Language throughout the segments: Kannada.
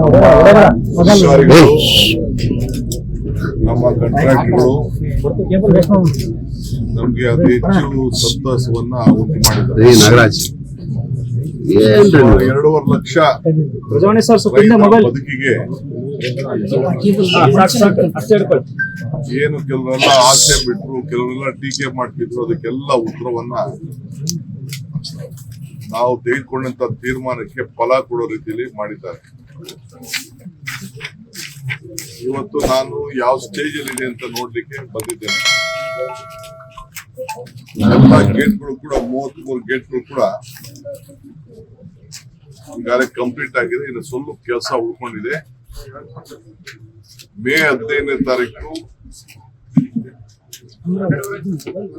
ಅಧಿಕಾರಿಗಳು ನಮ್ಮ ಕಾಂಟ್ರಾಕ್ಟ್ಗಳು ನಮ್ಗೆ ಅತಿ ಹೆಚ್ಚು ಸಂತಸವನ್ನ ಉಂಟು ಮಾಡಿದ್ದಾರೆ. ನಾಗರಾಜ್ 2.5 ಲಕ್ಷ ಬದುಕಿಗೆ ಏನು ಕೆಲವರೆಲ್ಲ ಆಸೆ ಬಿಟ್ರು, ಕೆಲವರೆಲ್ಲ ಟೀಕೆ ಮಾಡ್ತಿದ್ರು, ಅದಕ್ಕೆಲ್ಲ ಉತ್ತರವನ್ನ ನಾವು ತೆಗೆದುಕೊಂಡಂತ ತೀರ್ಮಾನಕ್ಕೆ ಫಲ ಕೊಡೋ ರೀತಿಯಲ್ಲಿ ಮಾಡಿದ್ದಾರೆ. ಇವತ್ತು ನಾನು ಯಾವ ಸ್ಟೇಜ್ ಅಲ್ಲಿ ಇದೆ ಅಂತ ನೋಡ್ಲಿಕ್ಕೆ ಬಂದಿದ್ದೇನೆ. ಎಲ್ಲ ಗೇಟ್ಗಳು ಕೂಡ 33 ಗೇಟ್ಗಳು ಕೂಡ ಈಗಾಗಲೇ ಕಂಪ್ಲೀಟ್ ಆಗಿದೆ. ಇನ್ನು ಸ್ವಲ್ಪ ಕೆಲಸ ಉಳ್ಕೊಂಡಿದೆ. ಮೇ 15ನೇ ತಾರೀಕು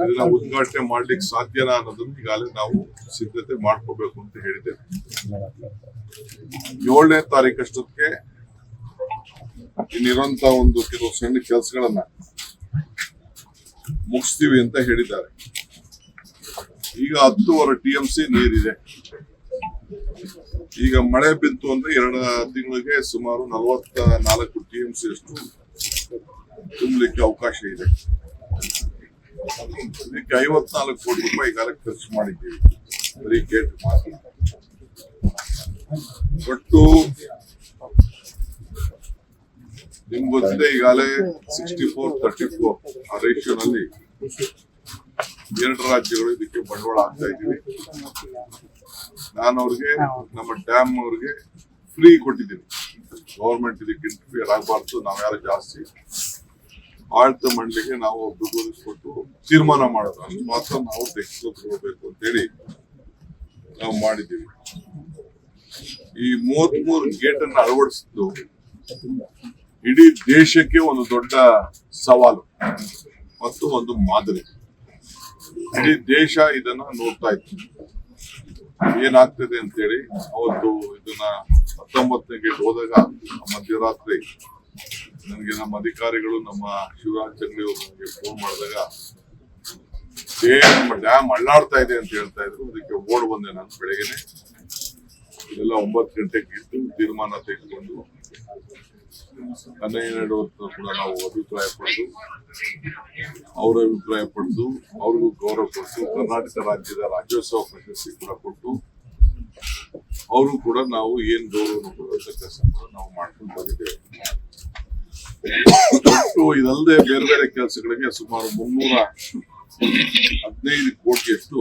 ಇದನ್ನ ಉದ್ಘಾಟನೆ ಮಾಡ್ಲಿಕ್ಕೆ ಸಾಧ್ಯನಾ ಅನ್ನೋದನ್ನ ಈಗಾಗಲೇ ನಾವು ಸಿದ್ಧತೆ ಮಾಡ್ಕೋಬೇಕು ಅಂತ ಹೇಳಿದ್ದೇವೆ. 7ನೇ ತಾರೀಕಷ್ಟೊತ್ತಿಗೆ ಇನ್ನಿರುವಂತ ಒಂದು ಕೆಲವು ಸಣ್ಣ ಕೆಲಸಗಳನ್ನ ಮುಗಿಸ್ತೀವಿ ಅಂತ ಹೇಳಿದ್ದಾರೆ. ಈಗ 10.5 TMC ನೀರಿದೆ. ಈಗ ಮಳೆ ಬಿತ್ತು ಅಂದ್ರೆ 2 ತಿಂಗಳಿಗೆ ಸುಮಾರು 44 TMC ಅಷ್ಟು ತುಂಬಲಿಕ್ಕೆ ಅವಕಾಶ ಇದೆ. ಇದಕ್ಕೆ 54 ಕೋಟಿ ರೂಪಾಯಿ ಈಗಾಗಲೇ ಖರ್ಚು ಮಾಡಿದ್ದೀವಿ ಬರೀ ಗೇಟ್ ಮಾತ್ರ. ಒಟ್ಟು ನಿಮ್ಗೆ ಗೊತ್ತಿದೆ ಈಗಾಗಲೇ 64-34 ಆ ರೇಷಿಯೋನಲ್ಲಿ 2 ರಾಜ್ಯಗಳು ಇದಕ್ಕೆ ಬಂಡವಾಳ ಹಾಕ್ತಾ ಇದ್ದೀವಿ. ನಾನು ಅವ್ರಿಗೆ ನಮ್ಮ ಡ್ಯಾಮ್ ಅವ್ರಿಗೆ ಫ್ರೀ ಕೊಟ್ಟಿದ್ದೀನಿ. ಗವರ್ಮೆಂಟ್ ಇದಕ್ಕೆ ಇಂಟರ್ಫಿಯರ್ ಆಗಬಾರ್ದು, ನಾವ್ಯಾರು ಜಾಸ್ತಿ ಆಡಳಿತ ಮಂಡಳಿಗೆ ನಾವು ದುಡ್ಡು ಒದಗಿಸ್ಕೊಟ್ಟು ತೀರ್ಮಾನ ಮಾಡೋದು, ಅಷ್ಟು ಮಾತ್ರ ನಾವು ತೆಗೆದುಕೊಳ್ಬೇಕು ಅಂತೇಳಿ ನಾವು ಮಾಡಿದ್ದೀವಿ. ಈ 33 ಗೇಟ್ ಅನ್ನು ಅಳವಡಿಸಿದ್ದು ಇಡೀ ದೇಶಕ್ಕೆ ಒಂದು ದೊಡ್ಡ ಸವಾಲು ಮತ್ತು ಒಂದು ಮಾದರಿ. ಇಡೀ ದೇಶ ಇದನ್ನ ನೋಡ್ತಾ ಇತ್ತು ಏನಾಗ್ತದೆ ಅಂತೇಳಿ. ಅವತ್ತು ಇದನ್ನ 19ನೇ ಗೇಟ್ ಹೋದಾಗ ಮಧ್ಯರಾತ್ರಿ ನನಗೆ ನಮ್ಮ ಅಧಿಕಾರಿಗಳು, ನಮ್ಮ ಶಿವರಾಜ್ ಚಂದ್ರಿ ಅವರು ನನಗೆ ಫೋನ್ ಮಾಡಿದಾಗ ಡ್ಯಾಮ್ ಅಳ್ಳಾಡ್ತಾ ಇದೆ ಅಂತ ಹೇಳ್ತಾ ಇದ್ರು. ಅದಕ್ಕೆ ಓಡ್ ಬಂದೆ ನಾನು ಬೆಳಗ್ಗೆನೆ. ಇದೆಲ್ಲ 9 ಗಂಟೆಗೆ ಇದ್ದು ತೀರ್ಮಾನ ತೆಗೆದುಕೊಂಡು ಕನ್ನಯ್ಯನವರು ಕೂಡ ನಾವು ಅಭಿಪ್ರಾಯ ಪಡೆದು, ಅವರ ಅಭಿಪ್ರಾಯ ಪಡೆದು, ಅವ್ರಿಗೂ ಗೌರವ ಕೊಟ್ಟು, ಕರ್ನಾಟಕ ರಾಜ್ಯದ ರಾಜ್ಯೋತ್ಸವ ಪ್ರಶಸ್ತಿ ಕೂಡ ಕೊಟ್ಟು, ಅವರು ಕೂಡ ನಾವು ಏನ್ ಗೌರವ ಕೊಡುವಂತ ಕೆಲಸ ನಾವು ಮಾಡ್ಕೊಂಡು ಬಂದಿದ್ದೇವೆ. ಒಟ್ಟು ಇದಲ್ಲದೆ ಬೇರೆ ಬೇರೆ ಕೆಲಸಗಳಿಗೆ ಸುಮಾರು 315 ಕೋಟಿಯಷ್ಟು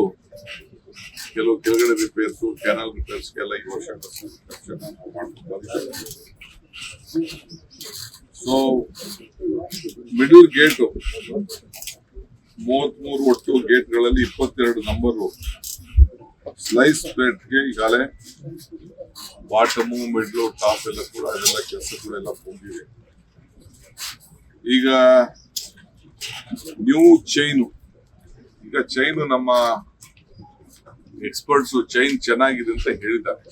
ಕೆಲವು ಕೆಳಗಡೆ ರಿಪೇರ್ಸ್, ಕೆನಾಲ್ ರಿಪೇರ್ಸ್ಗೆಲ್ಲ ಈ ವರ್ಷ ನಾವು ಮಾಡ್ಕೊಂಡು ಬಂದಿದ್ದೇವೆ. ಸೊ ಮಿಡಲ್ ಗೇಟು 33 ಒಟ್ಟು ಗೇಟ್ಗಳಲ್ಲಿ 22 ನಂಬರು ಸ್ಲೈಸ್ ಪ್ಲೇಟ್ಗೆ ಈಗಾಗಲೇ ಬಾಟಮು, ಮಿಡ್ಲು, ಟಾಪ್ ಎಲ್ಲ ಕೂಡ ಅದೆಲ್ಲ ಕೆಲಸಗಳೆಲ್ಲ ಮುಗಿದಿದೆ. ಈಗ ನ್ಯೂ ಚೈನು, ಈಗ ಚೈನು ನಮ್ಮ ಎಕ್ಸ್ಪರ್ಟ್ಸ್ ಚೈನ್ ಚೆನ್ನಾಗಿದೆ ಅಂತ ಹೇಳಿದ್ದಾರೆ.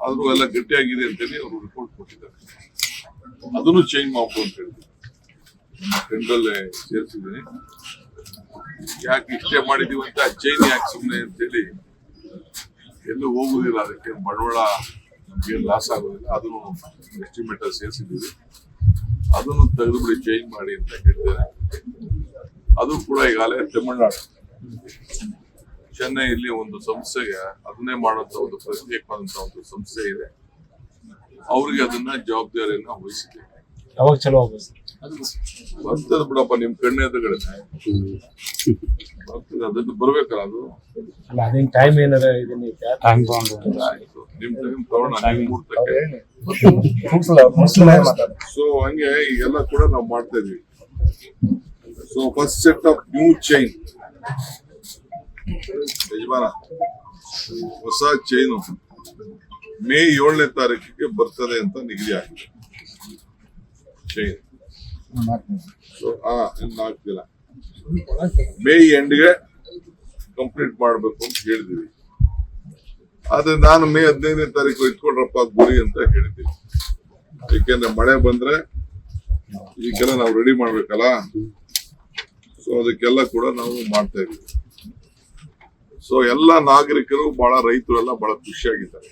ಆದ್ರೂ ಎಲ್ಲ ಗಟ್ಟಿಯಾಗಿದೆ ಅಂತೇಳಿ ಅವರು ರಿಪೋರ್ಟ್ ಕೊಟ್ಟಿದ್ದಾರೆ. ಅದನ್ನು ಚೇಂಜ್ ಮಾಡ್ಬೋದು ಅಂತ ಹೇಳಿದ್ರು. ಟೆಂಡಲ್ಲೇ ಸೇರಿಸಿದ್ದೀನಿ. ಯಾಕೆ ಇಷ್ಟೇ ಮಾಡಿದೀವಿ ಅಂತ ಚೈನ್ ಯಾಕೆ ಸುಮ್ಮನೆ ಅಂತೇಳಿ ಎಲ್ಲೂ ಹೋಗುದಿಲ್ಲ, ಅದಕ್ಕೆ ಬಂಡವಾಳ ನಮ್ಗೆ ಲಾಸ್ ಆಗೋದಿಲ್ಲ. ಅದನ್ನು ಎಸ್ಟಿಮೇಟ್ ಸೇರಿಸಿದ್ದೀವಿ. ಅದನ್ನು ತೆಗೆದು ಬಿಡಿ, ಚೇಂಜ್ ಮಾಡಿ ಅಂತ ಹೇಳಿದ್ದೇನೆ. ಅದು ಕೂಡ ಈಗಾಗಲೇ ತಮಿಳುನಾಡು ಚೆನ್ನೈಯಲ್ಲಿ ಒಂದು ಸಂಸ್ಥೆಗೆ ಅದನ್ನೇ ಮಾಡುವಂತ ಒಂದು ಪ್ರತ್ಯೇಕವಾದಂತ ಒಂದು ಸಂಸ್ಥೆ ಇದೆ. ಅವ್ರಿಗೆ ಅದನ್ನ ಜವಾಬ್ದಾರಿಯನ್ನ ವಹಿಸಿದೆ. ಯಾವಾಗ ಚಲೋ ಬರ್ತದ ಬಿಡಪ್ಪ, ನಿಮ್ ಕಣ್ಣೆ ಎದುರುಗಡೆ ಬರ್ತದೆ. ಅದನ್ನು ಬರ್ಬೇಕಲ್ಲ, ಅದು ಟೈಮ್ ಏನಾರ ನಿಮ್ ಟೈಮ್ ತಗೊಂಡ ಮುಹೂರ್ತಕ್ಕೆ. ಸೊ ಹಂಗೆ ಈಗೆಲ್ಲ ಕೂಡ ನಾವು ಮಾಡ್ತಾ ಇದೀವಿ. So first set of new chain ಯಜಮಾನ, ಹೊಸ ಚೈನು ಮೇ 7ನೇ ತಾರೀಕಿಗೆ ಬರ್ತದೆ ಅಂತ ನಿಗದಿ ಆಗಿದೆ. ಚೈನ್ ಸೊ 4 ದಿನ ಮೇ ಎಂಡ್ಗೆ ಕಂಪ್ಲೀಟ್ ಮಾಡ್ಬೇಕು ಅಂತ ಹೇಳಿದೀವಿ. ಆದ್ರೆ ನಾನು ಮೇ 15ನೇ ತಾರೀಕು ಇಟ್ಕೊಂಡ್ರಪ್ಪ ಗುರಿ ಅಂತ ಹೇಳಿದ್ದೀವಿ. ಯಾಕೆಂದ್ರೆ ಮಳೆ ಬಂದ್ರೆ ಈಗೆಲ್ಲ ನಾವು ರೆಡಿ ಮಾಡ್ಬೇಕಲ್ಲ. ಸೊ ಅದಕ್ಕೆಲ್ಲ ಕೂಡ ನಾವು ಮಾಡ್ತಾ ಇದೀವಿ. ಸೊ ಎಲ್ಲ ನಾಗರಿಕರು, ಬಹಳ ರೈತರೆಲ್ಲ ಬಹಳ ಖುಷಿಯಾಗಿದ್ದಾರೆ.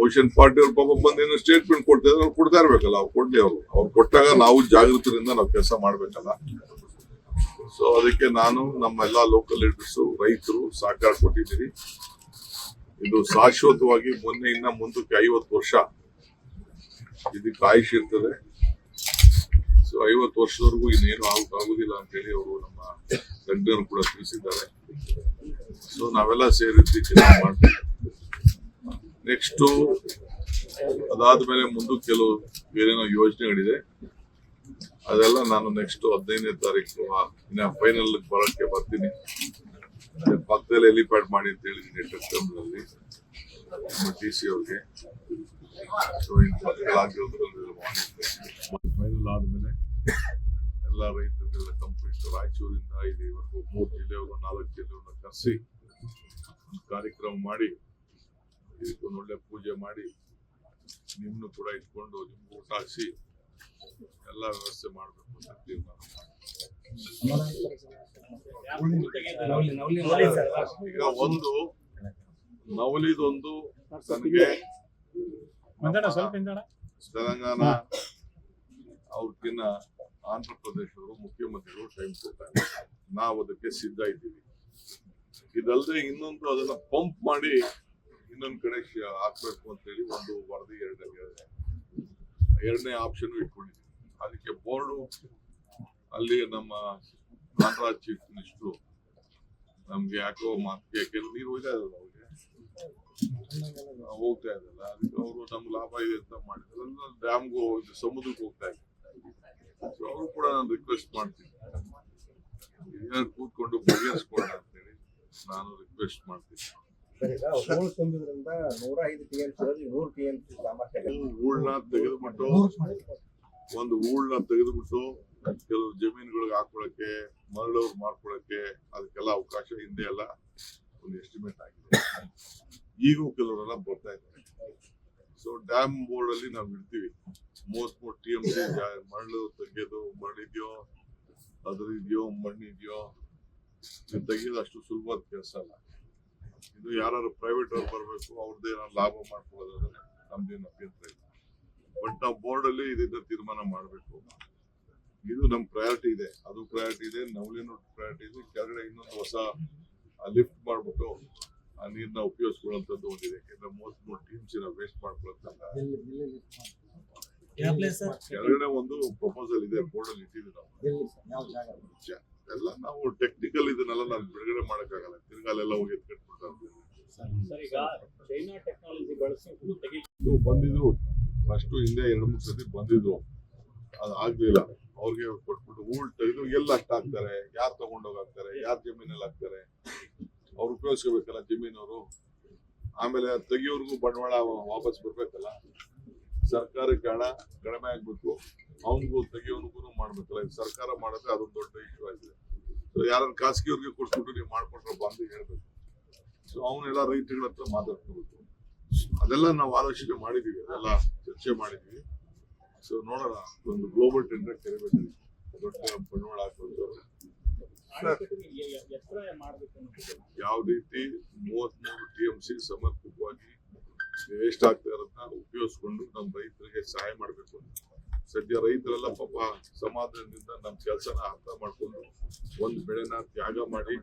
ಓಷನ್ ಪಾರ್ಟಿ ಅವ್ರ ಪಾಪ ಬಂದು ಏನೋ ಸ್ಟೇಟ್ಮೆಂಟ್ ಕೊಡ್ತಾ ಇದ್ರೆ ಅವ್ರು ಕೊಡ್ತಾ ಇರ್ಬೇಕಲ್ಲ, ಅವ್ರು ಕೊಡ್ಲಿ. ಅವ್ರು ಕೊಟ್ಟಾಗ ನಾವು ಜಾಗೃತಿಯಿಂದ ನಾವು ಕೆಲಸ ಮಾಡ್ಬೇಕಲ್ಲ. ಸೊ ಅದಕ್ಕೆ ನಾನು ನಮ್ಮ ಎಲ್ಲಾ ಲೋಕಲ್ ಲೀಡರ್ಸ್, ರೈತರು ಸಹಕಾರ ಕೊಟ್ಟಿದ್ದೀರಿ. ಇದು ಶಾಶ್ವತವಾಗಿ ಮೊನ್ನೆಯಿಂದ ಮುಂದಕ್ಕೆ 50 ವರ್ಷ ಇದಕ್ಕೆ ಆಯುಷ್ ಇರ್ತದೆ. ಸೊ 50 ವರ್ಷದವರೆಗೂ ಇನ್ನೇನು ಆಗುದಿಲ್ಲ ಅಂತ ಹೇಳಿ ಅವರು ನಮ್ಮ ತಜ್ಞರು ಕೂಡ ತಿಳಿಸಿದ್ದಾರೆ. ಸೊ ನಾವೆಲ್ಲ ಸೇರಿದ್ದು ಕೆಲಸ ಮಾಡ್ತೀವಿ. ನೆಕ್ಸ್ಟ್ ಅದಾದ್ಮೇಲೆ ಮುಂದಕ್ಕೆ ಕೆಲವು ಬೇರೆನೋ ಯೋಜನೆಗಳಿದೆ, ಅದೆಲ್ಲ ನಾನು ನೆಕ್ಸ್ಟ್ 15ನೇ ತಾರೀಕು ಇನ್ನ ಫೈನಲ್ ಬರೋಕ್ಕೆ ಬರ್ತೀನಿ. ಪಕ್ಕದಲ್ಲಿ ಹೆಲಿಪ್ಯಾಡ್ ಮಾಡಿ ಅಂತ ಹೇಳಿದ್ದೀನಿ ಟೆಕ್ನಲ್ಲಿ DC ಅವ್ರಿಗೆ. ಸೊ ಇನ್ನು ಪಕ್ಕದಲ್ಲಾಗಿರೋದ್ರಲ್ಲಿ ಫೈನಲ್ ಆದ್ಮೇಲೆ ಎಲ್ಲ ರೈತರಿಗೆಲ್ಲ ಕಂಪ್ಲೀಟ್ ರಾಯಚೂರಿಂದ ಇಲ್ಲಿವರೆಗೂ 3 ಜಿಲ್ಲೆಯವರು 4 ಜಿಲ್ಲೆಯವ್ರನ್ನ ಕರೆಸಿ ಕಾರ್ಯಕ್ರಮ ಮಾಡಿ ಇದಕ್ಕೊಂದು ಒಳ್ಳೆ ಪೂಜೆ ಮಾಡಿ ನಿಮ್ಮನ್ನು ಕೂಡ ಇಟ್ಕೊಂಡು ನಿಮ್ಗೆ ಊಟ ಹಾಕಿಸಿ ಎಲ್ಲ ವ್ಯವಸ್ಥೆ ಮಾಡಬೇಕು ಅಂತ ತೀರ್ಮಾನ. ಈಗ ಒಂದು ನವಲಿದೊಂದು ನನಗೆ ತೆಲಂಗಾಣ ಅವ್ರಕ್ಕಿನ್ನ ಆಂಧ್ರ ಪ್ರದೇಶದವರು ಮುಖ್ಯಮಂತ್ರಿಗಳು ಟೈಮ್ ಕೊಡ್ತಾರೆ. ನಾವು ಅದಕ್ಕೆ ಸಿದ್ಧ ಇದ್ದೀವಿ. ಇದಲ್ಲದೆ ಇನ್ನೊಂದು ಅದನ್ನ ಪಂಪ್ ಮಾಡಿ ಇನ್ನೊಂದು ಕಡೆ ಹಾಕ್ಬೇಕು ಅಂತ ಹೇಳಿ ಒಂದು ವರದಿ ಎರಡನೇ ಆಪ್ಷನ್ ಇಟ್ಕೊಂಡಿದ್ದೀವಿ. ಅದಕ್ಕೆ ಬೋರ್ಡು ಅಲ್ಲಿ ನಮ್ಮ ಆಂಧ್ರ ಚೀಫ್ ಮಿನಿಸ್ಟ್ರು ನಮ್ಗೆ ಯಾಕೋ ಮಾತಿಗೆ ಕೆಲವು ನೀರು ಹೋಗ್ತಾ ಇದ್ದಲ್ಲ, ಅವ್ರಿಗೆ ಹೋಗ್ತಾ ಇದ್ದಲ್ಲ, ಅದಕ್ಕೆ ಅವರು ನಮ್ಗೆ ಲಾಭ ಇದೆ ಅಂತ ಮಾಡಿದ್ರು. ಡ್ಯಾಮ್ಗೂ ಸಮುದ್ರಕ್ಕೆ ಹೋಗ್ತಾ ಇದ್ದಾರೆ. ಸೊ ಅವರು ಕೂಡ ನಾನು ರಿಕ್ವೆಸ್ಟ್ ಮಾಡ್ತೀನಿ, ಏನಾದ್ರು ಕೂತ್ಕೊಂಡು ಬಗೆಹರಿಸ್ಕೊಂಡ ಅಂತೇಳಿ ನಾನು ರಿಕ್ವೆಸ್ಟ್ ಮಾಡ್ತೀನಿ. ತುಂಬಿದ್ರಿಂದ 105 TMC 100 TMC ಸಾಮರ್ಥ್ಯ ಹೂಳನ್ನ ತೆಗೆದುಬಿಟ್ಟು ಕೆಲವು ಜಮೀನುಗಳಿಗೆ ಹಾಕೊಳಕ್ಕೆ, ಮರಳವ್ರು ಮಾಡ್ಕೊಳಕ್ಕೆ ಅದಕ್ಕೆಲ್ಲ ಅವಕಾಶ ಹಿಂದೆ ಎಲ್ಲ ಒಂದು ಎಸ್ಟಿಮೇಟ್ ಆಗಿದೆ. ಈಗೂ ಕೆಲವರೆಲ್ಲ ಬರ್ತಾ ಇದ್ದಾರೆ. ಸೊ ಡ್ಯಾಮ್ ಬೋರ್ಡ್ ಅಲ್ಲಿ ನಾವು ಇಡ್ತೀವಿ 33 TMC ಮರಳು ತೆಗೆಯೋದು, ಮರಳಿದ್ಯೋ ಅದ್ರಿದ್ಯೋ ಮಣ್ಣಿದ್ಯೋ ತೆಗೆಯೋದು ಅಷ್ಟು ಸುಲಭದ ಕೆಲಸ ಅಲ್ಲ. ಇದು ಯಾರು ಪ್ರೈವೇಟ್ ಅವ್ರು ಬರ್ಬೇಕು, ಅವ್ರದ್ದು ಏನಾದ್ರು ಲಾಭ ಮಾಡ್ಕೊಳ್ಳೋದಾದ್ರೆ ನಮ್ದೇನು ಅಭ್ಯಂತರ ಇಲ್ಲ. ಬಟ್ ನಾವು ಬೋರ್ಡ್ ಅಲ್ಲಿ ಇದನ್ನ ತೀರ್ಮಾನ ಮಾಡ್ಬೇಕು. ಇದು ನಮ್ ಪ್ರಯಾರಿಟಿ ಇದೆ, ಅದು ಪ್ರಯಾರಿಟಿ ಇದೆ, ನವಲಿನ ಪ್ರಯಾರಿಟಿ ಇದೆ. ಕೆಳಗಡೆ ಇನ್ನೊಂದು ಹೊಸ ಲಿಫ್ಟ್ ಮಾಡ್ಬಿಟ್ಟು ಆ ನೀರ್ನ ಉಪಯೋಗಿಸ್ಕೊಳ್ಳುವಂತದ್ದು ಒಂದಿದೆ. ಯಾಕಂದ್ರೆ 33 TMC ವೇಸ್ಟ್ ಮಾಡ್ಕೊಳ್ಳೋದಲ್ಲ. ಕೆಳಗಡೆ ಒಂದು ಪ್ರಪೋಸಲ್ ಇದೆ, ಬೋರ್ಡ್ ಅಲ್ಲಿ ಇಟ್ಟಿದ್ದೀವಿ ನಾವು. ಎಲ್ಲ ನಾವು ಟೆಕ್ನಿಕಲ್ ಇದನ್ನೆಲ್ಲ ನಾವು ಬಿಡುಗಡೆ ಮಾಡಕ್ಕಾಗಲ್ಲ. ತಿರ್ಗಾಲೆಲ್ಲ ಹೋಗಿ ಎತ್ಕಟ್ಬಿಡ್ತಾರೆ. ಬಂದಿದ್ರು ಫಸ್ಟ್ ಹಿಂದೆ 2-3 ಸತಿ ಬಂದಿದ್ರು, ಅದು ಆಗ್ಲಿಲ್ಲ. ಅವ್ರಿಗೆ ಕೊಟ್ಬಿಟ್ಟು ಹೂಳ್ ತೆಗೆದು ಎಲ್ಲ ಅಷ್ಟ ಹಾಕ್ತಾರೆ, ಯಾರು ತಗೊಂಡೋಗ್ತಾರೆ, ಯಾರು ಜಮೀನಲ್ಲಿ ಹಾಕ್ತಾರೆ, ಅವ್ರು ಉಪಯೋಗಿಸ್ಕೋಬೇಕಲ್ಲ ಜಮೀನವರು. ಆಮೇಲೆ ತೆಗಿಯೋರ್ಗು ಬಂಡವಾಳ ವಾಪಸ್ ಬರ್ಬೇಕಲ್ಲ, ಸರ್ಕಾರಕ್ಕೆ ಹಣ ಕಡಿಮೆ ಆಗ್ಬೇಕು, ಅವನಿಗೂ ತೆಗಿಯೋರ್ಗು ಮಾಡ್ಬೇಕಲ್ಲ. ಇದು ಸರ್ಕಾರ ಮಾಡಿದ್ರೆ ಅದೊಂದು ದೊಡ್ಡ ಇಶ್ಯೂ ಆಗಿದೆ. ಸೊ ಯಾರನ್ನ ಖಾಸಗಿಯವ್ರಿಗೆ ಕೊಟ್ಬಿಟ್ಟು ನೀವು ಮಾಡ್ಕೊಂಡ್ರೆ ಬಂದು ಹೇಳ್ಬೇಕು. ಸೊ ಅವನ್ನೆಲ್ಲ ರೈತಗಳ ಹತ್ರ ಮಾತಾಡ್ಕೋಬೇಕು. ಅದೆಲ್ಲ ನಾವು ಆಲೋಚನೆ ಮಾಡಿದೀವಿ, ಅದೆಲ್ಲ ಚರ್ಚೆ ಮಾಡಿದೀವಿ. ಸೊ ನೋಡೋಣ, ಒಂದು ಗ್ಲೋಬಲ್ ಟೆಂಡರ್ ಕರಿಬೇಕು, ದೊಡ್ಡ ಬಂಡವಾಳ ಹಾಕೋದು. ಯಾವ ರೀತಿ 33 TMC ಸಮರ್ಪಕವಾಗಿ ವೇಸ್ಟ್ ಆಗ್ತಾ ಇರೋದನ್ನ ಉಪಯೋಗಿಸ್ಕೊಂಡು ನಮ್ಮ ರೈತರಿಗೆ ಸಹಾಯ ಮಾಡಬೇಕು. ಸದ್ಯ ರೈತರೆಲ್ಲ ಪಾಪ ಸಮಾಧಾನದಿಂದ ನಮ್ಮ ಕೆಲಸನ ಅರ್ಥ ಮಾಡ್ಕೊಂಡು ಒಂದು ಬೆಳೆನ ತ್ಯಾಗ ಮಾಡಿ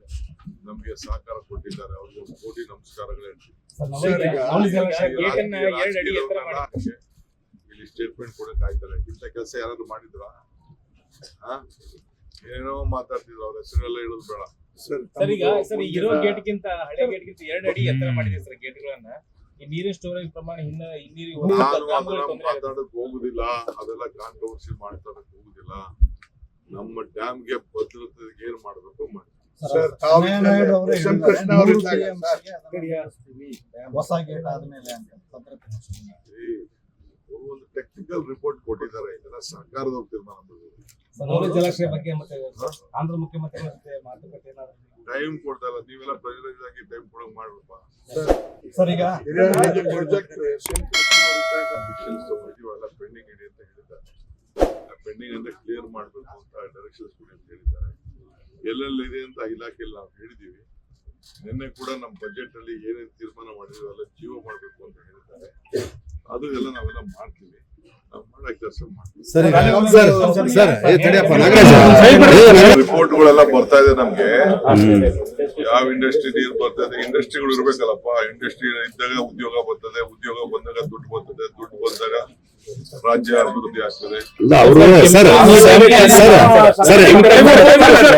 ನಮ್ಗೆ ಸಹಕಾರ ಕೊಟ್ಟಿದ್ದಾರೆ. ಅವ್ರಿಗೆ ಒಂದು ಕೋಟಿ ನಮಸ್ಕಾರಗಳು ಹೇಳ್ತೀನಿ. ಇಲ್ಲಿ ಸ್ಟೇಟ್ಮೆಂಟ್ ಕೊಡಕ್ ಆಯ್ತಾರೆ. ಇಂಥ ಕೆಲಸ ಯಾರಾದ್ರು ಮಾಡಿದ್ರ? ಏನೋ ಮಾತಾಡ್ತಿದ್ರು, ಅವ್ರ ಹೆಸರೆಲ್ಲ ಹೇಳೋದು ಬೇಡ. ಸರ್ ಈಗ ಇರೋ ಗೇಟ್ಗಿಂತ ಹಳೆ ಗೇಟ್ಗಿಂತ 2 ಅಡಿ ಎತ್ತರ ಮಾಡಿದೆ ಸರ್ ಗೇಟ್ಗಳನ್ನ. ಈ ನೀರಿನ ಸ್ಟೋರೇಜ್ ಪ್ರಮಾಣ ನಾನು ಅದನ್ನ ಮಾತಾಡಕ್ ಹೋಗುದಿಲ್ಲ, ಅದೆಲ್ಲ ಕಾಂಟ್ರವರ್ಸಿ ಮಾತಾಡಕ್ ಹೋಗುದಿಲ್ಲ. ನಮ್ಮ ಡ್ಯಾಮ್ಗೆ ಭದ್ರತೆ ಏನ್ ಮಾಡ್ಬೇಕು ಮಾಡಿ. ಒಂದು ಟೆಕ್ನಿಕಲ್ ರಿಪೋರ್ಟ್ ಕೊಟ್ಟಿದ್ದಾರೆ, ಇದೆಲ್ಲ ಸರ್ಕಾರದವ್ರು ತೀರ್ಮಾನ ಮಾಡಿದ್ರು. ಜಲಾಶಯ ಬಗ್ಗೆ ಮತ್ತೆ ಆಂಧ್ರ ಮುಖ್ಯಮಂತ್ರಿ ಮಾತುಕತೆ ಟೈಮ್ ಕೊಡ್ತಾ ಇಲ್ಲ. ನೀವೆಲ್ಲ ಪ್ರೆಸಿಡೆಂಟ್ ಆಗಿ ಟೈಮ್ ಕೊಡಕ್ ಮಾಡ್ರಪ್ಪ. ಸರ್ ಈಗ ಪೆಂಡಿಂಗ್ ಇದೆ ಅಂತ ಹೇಳಿದ್ದಾರೆ. ಪೆಂಡಿಂಗ್ ಅಂತ ಕ್ಲಿಯರ್ ಮಾಡ್ಬೇಕು ಅಂತ ಡೈರೆಕ್ಷನ್ಸ್ ಕೊಡಿ ಅಂತ ಹೇಳಿದ್ದಾರೆ. ಎಲ್ಲೆಲ್ಲಿದೆ ಅಂತ ಇಲಾಖೆಯಲ್ಲಿ ನಾವು ಹೇಳಿದೀವಿ. ನಿನ್ನೆ ಕೂಡ ನಮ್ಮ ಬಜೆಟ್ ಅಲ್ಲಿ ಏನೇನು ತೀರ್ಮಾನ ಮಾಡಿದ್ವಿ ಎಲ್ಲ ಜೀವ ಮಾಡ್ಬೇಕು ಅಂತ ಹೇಳಿದ್ದಾರೆ. ಅದು ಎಲ್ಲ ನಾವೆಲ್ಲ ಮಾಡ್ತೀವಿ. ನಾವು ಮಾಡೋ ಕೆಲಸ ಮಾಡ್ತೀವಿ. ರಿಪೋರ್ಟ್ಗಳೆಲ್ಲ ಬರ್ತಾ ಇದೆ ನಮ್ಗೆ. ಯಾವ ಇಂಡಸ್ಟ್ರಿ ನೀರು ಬರ್ತದೆ, ಇಂಡಸ್ಟ್ರಿಗಳು ಇರ್ಬೇಕಲ್ಲಪ್ಪ. ಇಂಡಸ್ಟ್ರಿ ಇದ್ದಾಗ ಉದ್ಯೋಗ ಬರ್ತದೆ, ಉದ್ಯೋಗ ಬಂದಾಗ ದುಡ್ಡು ಬರ್ತದೆ, ದುಡ್ಡು ಬಂದಾಗ ರಾಜ್ಯ ಅಭಿವೃದ್ಧಿ ಆಗ್ತದೆ.